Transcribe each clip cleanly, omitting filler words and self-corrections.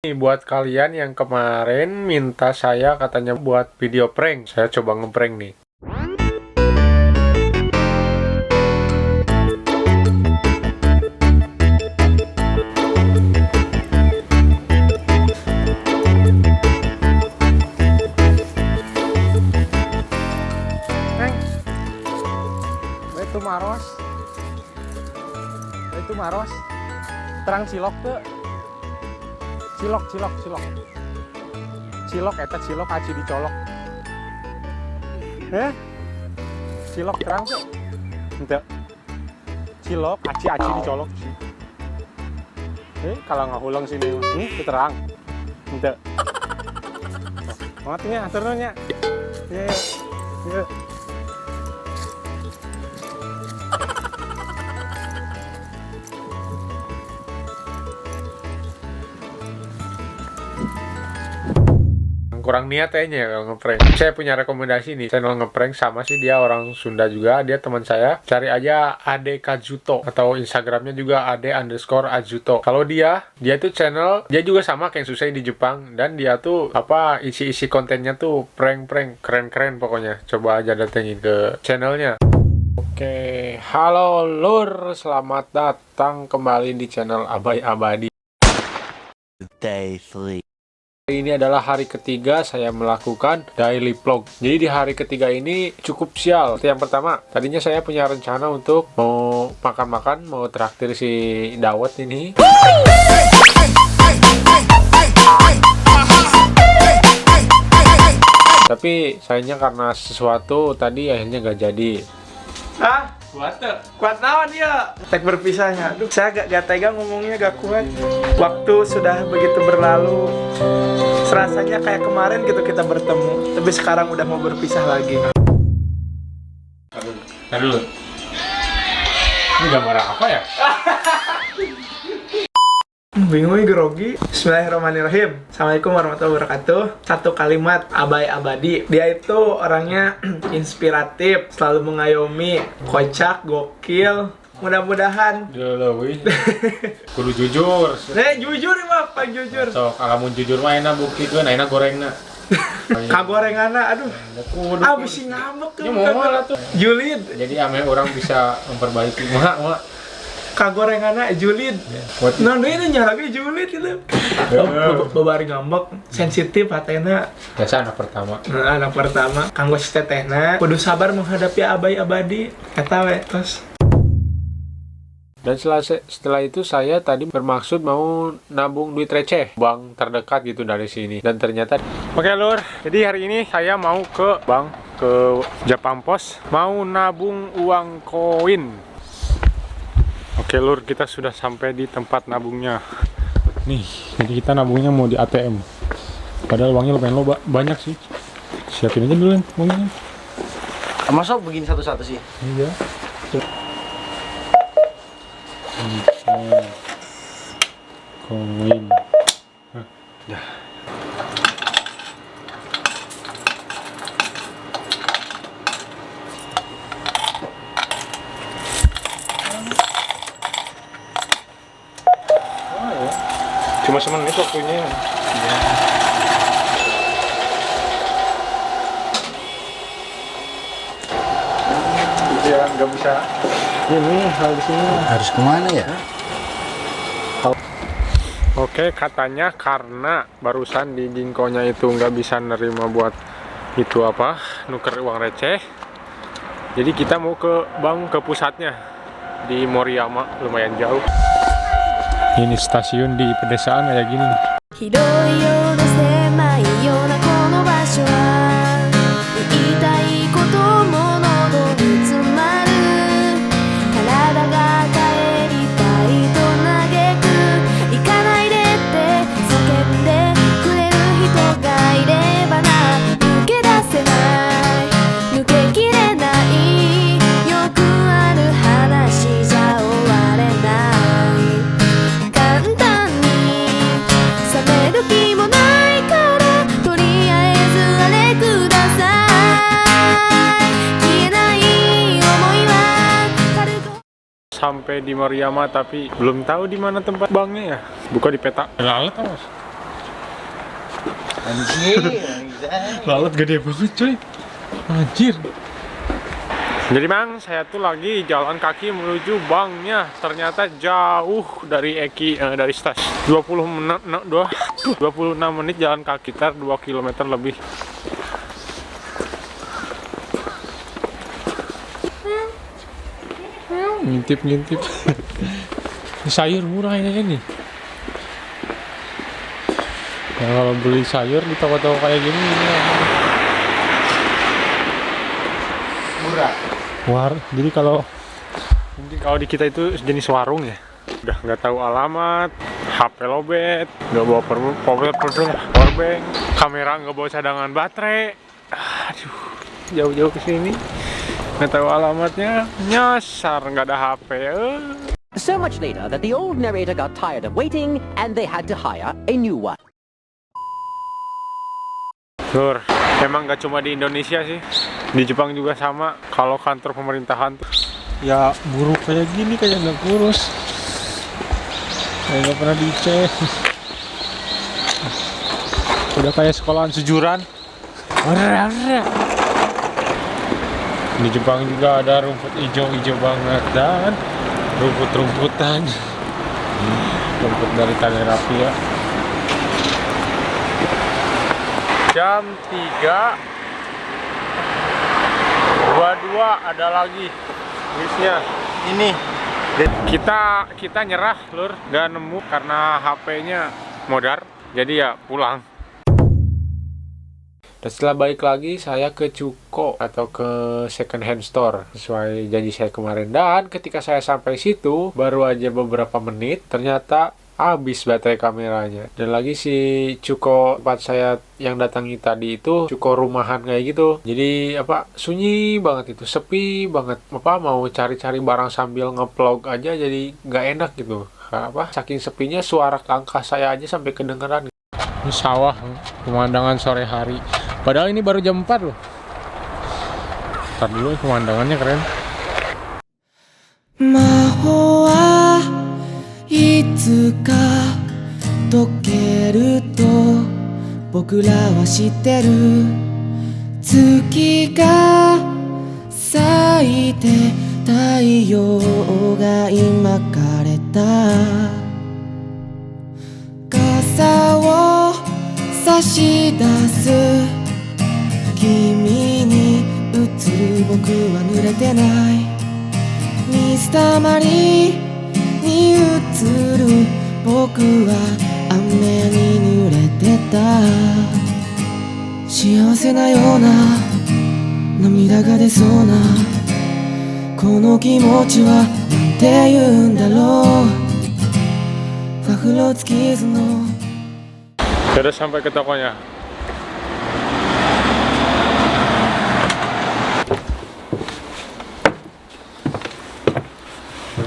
Nih, buat kalian yang kemarin minta saya katanya buat video prank, saya coba ngeprank nih. Neng, itu maros, terang cilok tuh. Cilok eta cilok aci dicolok. Cilok terang tuh. Henteu. Cilok aci dicolok sih. Kalau ngahulang sini itu terang. Henteu. Matinya aturnya. Iya. Kurang niat kayaknya ya kalau ngeprank. Saya punya rekomendasi nih, channel ngeprank sama sih, dia orang Sunda juga, dia teman saya. Cari aja Ade Kajuto atau Instagramnya juga ade_ajuto. Kalau dia tuh channel, dia juga sama kayak Susai di Jepang, dan dia tuh isi kontennya tuh prank keren pokoknya. Coba aja datengin ke channelnya. Oke, halo lur, selamat datang kembali di channel Abai Abadi. Day 3. Ini adalah hari ketiga saya melakukan daily vlog. Jadi di hari ketiga ini cukup sial. Yang pertama, tadinya saya punya rencana untuk mau makan-makan, mau traktir si Dawet ini. Tapi sayangnya karena sesuatu tadi akhirnya gak jadi. Kuat naon ya? Tek berpisahnya. Aduh, saya gak tega ngomongnya, gak kuat. Waktu sudah begitu berlalu. Serasanya kayak kemarin gitu kita bertemu. Tapi sekarang udah mau berpisah lagi. Dulu. Ini gambar apa ya? Bingung grogi. Bismillahirrahmanirrahim. Assalamualaikum warahmatullahi wabarakatuh. Satu kalimat, Abai Abadi. Dia itu orangnya inspiratif, selalu mengayomi, kocak, gokil. Mudah-mudahan. Kudu jujur. Jujur mah, Pak jujur. Sok, alamun jujur mah enak buktikan, enak gorengna. Kagorengana, aduh. Abis ngambek tuh. Ini mau lah tuh. Julid. Jadi ame orang bisa memperbaiki. Mak. Kagorengana julid. Nah, ini nyarage julid itu. Babari ngambek, sensitif hatena. Biasa anak pertama. Nah, anak pertama, kanggo si tetehna kudu sabar menghadapi Abai Abadi. Eta we, tos. Dan setelah itu saya tadi bermaksud mau nabung duit receh bank terdekat gitu dari sini, dan ternyata oke lur, jadi hari ini saya mau ke bank, ke Jepang Pos, mau nabung uang koin. Oke lur, kita sudah sampai di tempat nabungnya nih. Jadi kita nabungnya mau di ATM, padahal uangnya lumayan banyak sih. Siapin aja dulu uangnya. Masa begini satu-satu sih? Iya. Koin. Dah. Cuma semenit waktunya. Ya, nggak bisa. Ini hal di sini. Harus kemana ya? Oke, katanya karena barusan di Ginkonya itu nggak bisa nerima buat itu nuker uang receh. Jadi kita mau ke bank, ke pusatnya di Moriyama, lumayan jauh. Ini stasiun di pedesaan kayak gini. 広いような狭いようなこの場所は言いたいことも喉に詰まる体が帰りたいと嘆く行かないでって叫んでくれる人がいればな抜け出せない抜けきれないよくある話じゃ終われない簡単に冷める気もないからとりあえずあれください消えない想いは軽く Sampai di Moriyama tapi belum tahu di mana tempat banknya ya. Buka di peta. Lalat mas. Anjir. Lalat gede banget cuy. Anjir. Jadi mang, saya tuh lagi jalan kaki menuju banknya. Ternyata jauh dari dari stasiun. 26 menit jalan kaki, 2 km lebih. Ngintip. Sayur murah ini. Ya, kalau beli sayur di toko-toko kayak gini Murah. jadi mungkin kalau di kita itu jenis warung ya. Udah nggak tahu alamat, HP lobet, nggak bawa powerbank, kamera nggak bawa cadangan baterai. Aduh, jauh-jauh ke sini nggak tahu alamatnya, nyasar nggak ada HP. So much later that the old narrator got tired of waiting and they had to hire a new one. Lur, emang gak cuma di Indonesia sih, di Jepang juga sama. Kalau kantor pemerintahan tuh ya buruk kayak gini, kayak nggak kurus, kayak nggak pernah dicek. Udah kayak sekolahan sejuran. Di Jepang juga ada rumput hijau banget dan rumput-rumputan, rumput dari tali rafia. Jam 3.22 ada lagi bisnya. Ini Kita nyerah, Lur, gak nemu karena HP-nya modar. Jadi ya pulang. Dan setelah balik lagi, saya ke Cuko atau ke second hand store sesuai janji saya kemarin. Dan ketika saya sampai situ, baru aja beberapa menit, ternyata habis baterai kameranya. Dan lagi si Cuko tempat saya yang datangi tadi itu Cuko rumahan kayak gitu. Jadi sunyi banget itu, sepi banget. Mau cari-cari barang sambil nge-vlog aja jadi nggak enak gitu. Saking sepinya suara langkah saya aja sampai kedengeran. Ini sawah, pemandangan sore hari. Padahal ini baru jam 4 loh. Ntar dulu, pemandangannya keren. 魔法はいつか解けると僕らは知ってる月が咲いて太陽が今枯れた傘を差し出す君に映る僕は濡れてない水たまりに映る僕は雨に濡れてた幸せなような涙が出そうなこの気持ちはなんて言うんだろうファフロツキーズの Sudah sampai ke tokonya.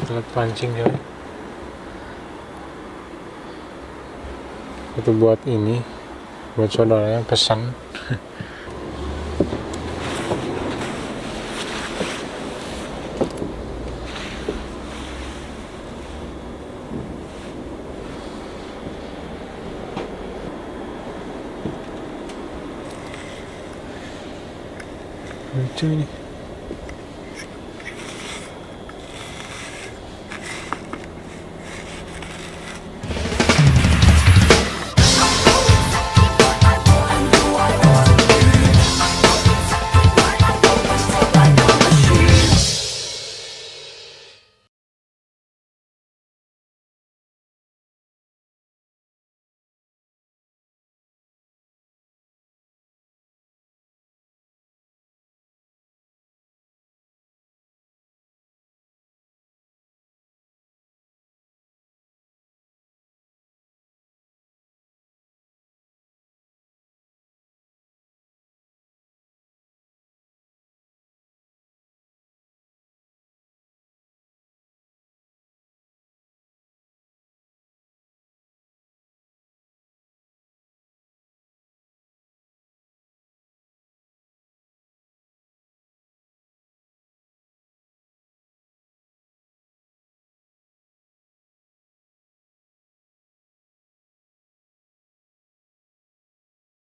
Telat pancing ya. Itu buat ini, buat saudara yang pesan. Lucu ini.